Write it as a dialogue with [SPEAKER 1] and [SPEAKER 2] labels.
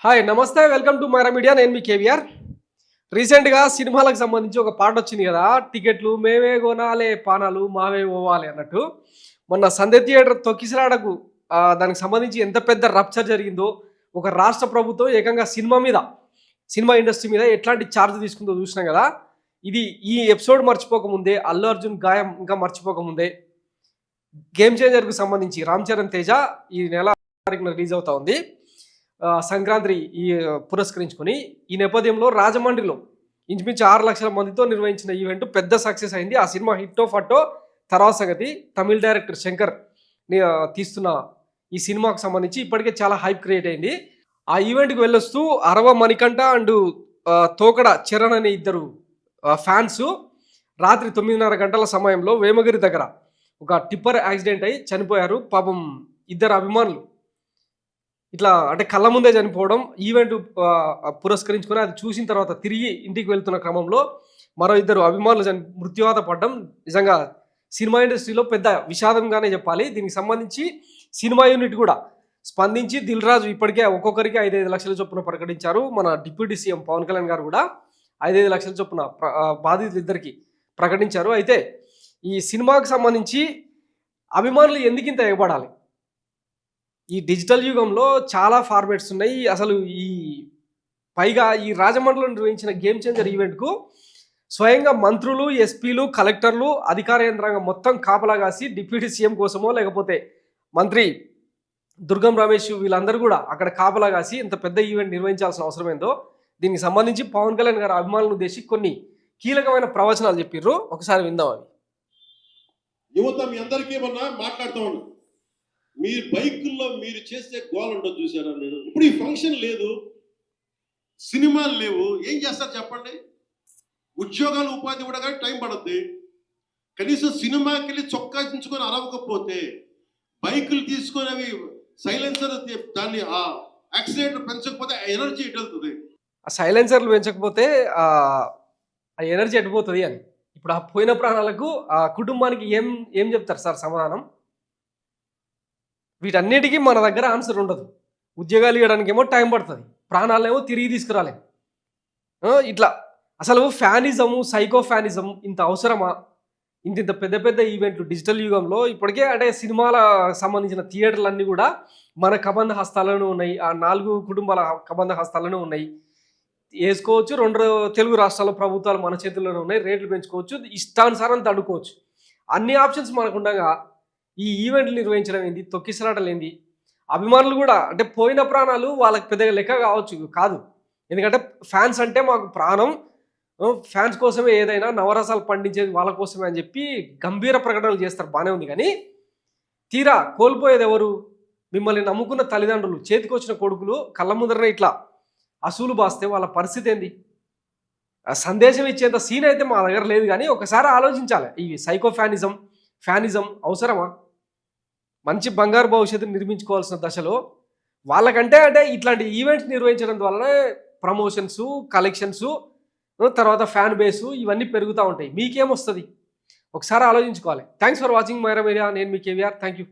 [SPEAKER 1] Hi నమస్తే welcome to Myra media. నేను మీ కేవీఆర్. రీసెంట్గా సినిమాలకు సంబంధించి ఒక పాట వచ్చింది కదా, టికెట్లు మేమే కొనాలే పానాలు మావే పోవాలి అన్నట్టు. మొన్న సంధ్య థియేటర్ తొక్కిసలాడకు దానికి సంబంధించి ఎంత పెద్ద రప్చర్ జరిగిందో, ఒక రాష్ట్ర ప్రభుత్వం ఏకంగా సినిమా ఇండస్ట్రీ మీద ఎట్లాంటి ఛార్జ్ తీసుకుందో చూసినాం కదా. ఈ ఎపిసోడ్ మర్చిపోకముందే, అల్లు అర్జున్ గాయం ఇంకా మర్చిపోకముందే, గేమ్ చేంజర్కు సంబంధించి రామ్ చరణ్ తేజ ఈ నెల తారీఖున రిలీజ్ అవుతా ఉంది. సంక్రాంతి పురస్కరించుకొని ఈ నేపథ్యంలో రాజమండ్రిలో ఇంచుమించు 6 లక్షల మందితో నిర్వహించిన ఈవెంట్ పెద్ద సక్సెస్ అయింది. ఆ సినిమా హిట్టో ఫట్టో తర్వాత సంగతి. తమిళ డైరెక్టర్ శంకర్ తీస్తున్న ఈ సినిమాకు సంబంధించి ఇప్పటికే చాలా హైప్ క్రియేట్ అయింది. ఆ ఈవెంట్కి వెళ్ళొస్తూ అరవ మణికంఠ అండ్ తోకడ చరణ్ అనే ఇద్దరు ఫ్యాన్స్ రాత్రి 9:30 గంటల సమయంలో వేమగిరి దగ్గర ఒక టిప్పర్ యాక్సిడెంట్ అయి చనిపోయారు. పాపం ఇద్దరు అభిమానులు ఇట్లా అంటే కళ్ళ ముందే చనిపోవడం, ఈవెంట్ పురస్కరించుకొని అది చూసిన తర్వాత తిరిగి ఇంటికి వెళ్తున్న క్రమంలో మరో ఇద్దరు అభిమానులు మృత్యువాత పడడం నిజంగా సినిమా ఇండస్ట్రీలో పెద్ద విషాదంగానే చెప్పాలి. దీనికి సంబంధించి సినిమా యూనిట్ కూడా స్పందించి దిల్ రాజు ఇప్పటికే ఒక్కొక్కరికి 5-5 లక్షల చొప్పున ప్రకటించారు. మన డిప్యూటీ సీఎం పవన్ కళ్యాణ్ గారు కూడా 5-5 లక్షల చొప్పున బాధితులు ఇద్దరికి ప్రకటించారు. అయితే ఈ సినిమాకు సంబంధించి అభిమానులు ఎందుకు ఇంత ఎగబడాలి? ఈ డిజిటల్ యుగంలో చాలా ఫార్మాట్స్ ఉన్నాయి. అసలు పైగా ఈ రాజమండ్రిలో నిర్వహించిన గేమ్ చేంజర్ ఈవెంట్కు స్వయంగా మంత్రులు, ఎస్పీలు, కలెక్టర్లు, అధికార యంత్రాంగం మొత్తం కాపలా కాసి డిప్యూటీ సీఎం కోసమో లేకపోతే మంత్రి దుర్గం రమేష్ వీళ్ళందరూ కూడా అక్కడ కాపలా కాసి ఇంత పెద్ద ఈవెంట్ నిర్వహించాల్సిన అవసరం ఏందో దీనికి సంబంధించి పవన్ కళ్యాణ్ గారు అభిమానులను ఉద్దేశించి కొన్ని కీలకమైన ప్రవచనాలు చెప్పిర్రు. ఒకసారి విందాం అవి.
[SPEAKER 2] యువత మీ అందరికీ ఏమన్నా మాట్లాడుతూ ఉన్నా, మీరు బైకుల్లో మీరు చేసే గోల్ ఉండదు చూసారా? నేను ఇప్పుడు ఈ ఫంక్షన్ లేదు, సినిమాలు లేవు, ఏం చేస్తారు చెప్పండి? ఉద్యోగాలు ఉపాధి కూడా కానీ టైం పడుద్ది. కనీసం సినిమాకి వెళ్ళి చొక్కా దించుకొని అరవకపోతే బైకులు తీసుకొని అవి సైలెన్సర్ దాన్ని ఆ యాక్సిడెంట్ పెంచకపోతే ఎనర్జీ ఎటు వెళ్తుంది?
[SPEAKER 1] ఆ సైలెన్సర్లు పెంచకపోతే ఆ ఎనర్జీ ఎటుపోతుంది అని. ఇప్పుడు ఆ పోయిన ప్రాణాలకు ఆ కుటుంబానికి ఏం చెప్తారు సార్ సమాధానం? వీటన్నిటికీ మన దగ్గర ఆన్సర్ ఉండదు. ఉద్యోగాలు ఇవ్వడానికి ఏమో టైం పడుతుంది, ప్రాణాలనేమో తిరిగి తీసుకురాలేము. ఇట్లా అసలు ఫ్యానిజము, సైకో ఫ్యానిజం ఇంత అవసరమా? ఇంత పెద్ద పెద్ద ఈవెంట్లు డిజిటల్ యుగంలో ఇప్పటికే అంటే సినిమాల సంబంధించిన థియేటర్లన్నీ కూడా మన కబంధ హస్తాలను ఉన్నాయి. ఆ 4 కుటుంబాల కబంధ హస్తాలను ఉన్నాయి. వేసుకోవచ్చు. 2 తెలుగు రాష్ట్రాల ప్రభుత్వాలు మన చేతుల్లోనే ఉన్నాయి. రేట్లు పెంచుకోవచ్చు, ఇష్టానుసారం తడుకోవచ్చు. అన్ని ఆప్షన్స్ మనకు ఉండగా ఈ ఈవెంట్లు నిర్వహించడం ఏంది, తొక్కిసలాటలు ఏంది? అభిమానులు కూడా అంటే పోయిన ప్రాణాలు వాళ్ళకి పెద్దగా లెక్క కాదు. ఎందుకంటే ఫ్యాన్స్ అంటే మాకు ప్రాణం, ఫ్యాన్స్ కోసమే ఏదైనా నవరసాలు పండించేది వాళ్ళ కోసమే అని చెప్పి గంభీర ప్రకటనలు చేస్తారు, బాగానే ఉంది. కానీ తీరా కోల్పోయేది ఎవరు? మిమ్మల్ని నమ్ముకున్న తల్లిదండ్రులు, చేతికొచ్చిన కొడుకులు కళ్ళ ముందరనే ఇట్లా అసూలు బాస్తే వాళ్ళ పరిస్థితి ఏంది? సందేశం ఇచ్చేంత సీన్ అయితే మా దగ్గర లేదు. కానీ ఒకసారి ఆలోచించాలి, ఈ సైకో ఫ్యానిజం అవసరమా? మంచి బంగారు భవిష్యత్తుని నిర్మించుకోవాల్సిన దశలో వాళ్ళకంటే అంటే ఇట్లాంటి ఈవెంట్స్ నిర్వహించడం వల్లనే ప్రమోషన్స్, కలెక్షన్స్, తర్వాత ఫ్యాన్ బేసు ఇవన్నీ పెరుగుతూ ఉంటాయి. మీకేమొస్తుంది? ఒకసారి ఆలోచించుకోవాలి. Thanks for watching Myra media. నేను మీ కేవీఆర్. Thank you.